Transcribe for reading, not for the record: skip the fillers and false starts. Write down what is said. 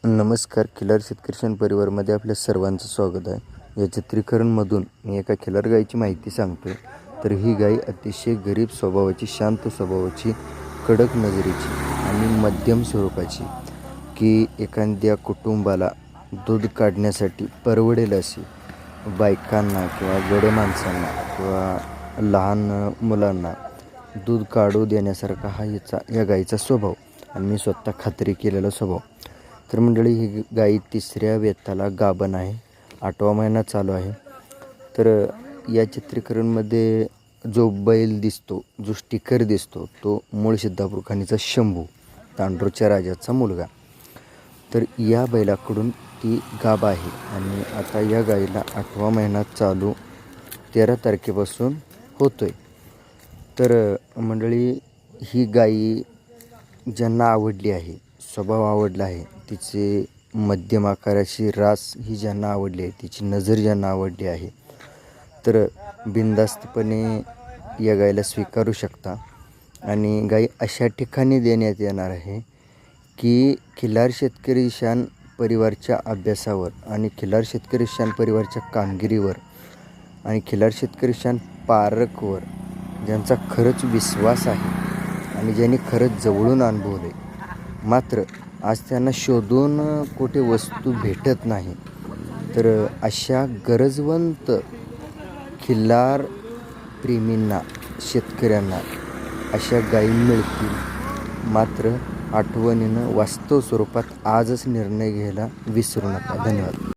नमस्कार. खिलार शेतकरी शन परिवारमध्ये आपल्या सर्वांचं स्वागत आहे. या चित्रीकरणमधून मी एका खिलार गायीची माहिती सांगतो. तर ही गाय अतिशय गरीब स्वभावाची, शांत स्वभावाची, कडक नजरेची आणि मध्यम स्वरूपाची, की एखाद्या कुटुंबाला दूध काढण्यासाठी परवडेल अशी, बायकांना किंवा गडे माणसांना किंवा लहान मुलांना दूध काढू देण्यासारखा या गायीचा स्वभाव आणि मी स्वतः खात्री केलेला स्वभाव. तर मंडळी, ही गाई 3ऱ्या वेताला गाभण आहे. 8वा महिना चालू आहे. तर या चित्रीकरणमध्ये जो बैल दिसतो, जो स्टिकर दिसतो, तो मूळ सिद्धापूर खाणीचा शंभू, तांडूरच्या राजाचा मुलगा. तर या बैलाकडून ती गाभ आहे आणि आता या गाईला 8वा महिना चालू 13 तारखेपासून होतो आहे. तर मंडळी, ही गाई ज्यांना आवडली आहे, स्वभाव आवडला आहे, तिचे मध्यम आकाराची रास ही ज्यांना आवडली आहे, तिची नजर ज्यांना आवडली आहे, तर बिनधास्तपणे या गाईला स्वीकारू शकता. आणि गाई अशा ठिकाणी देण्यात येणार आहे की खिलार शेतकरी शान परिवारच्या अभ्यासावर आणि खिलार शेतकरी शान परिवारच्या कामगिरीवर आणि खिलार शेतकरी शान पारखवर ज्यांचा खरंच विश्वास आहे आणि ज्यांनी खरंच जवळून अनुभवले, मात्र आज त्यांना शोधून कुठे वस्तू भेटत नाही, तर अशा गरजवंत खिल्लार प्रेमींना, शेतकऱ्यांना अशा गायी मिळतील. मात्र आठवणीनं वास्तव स्वरूपात आजच निर्णय घ्यायला विसरू नका. धन्यवाद.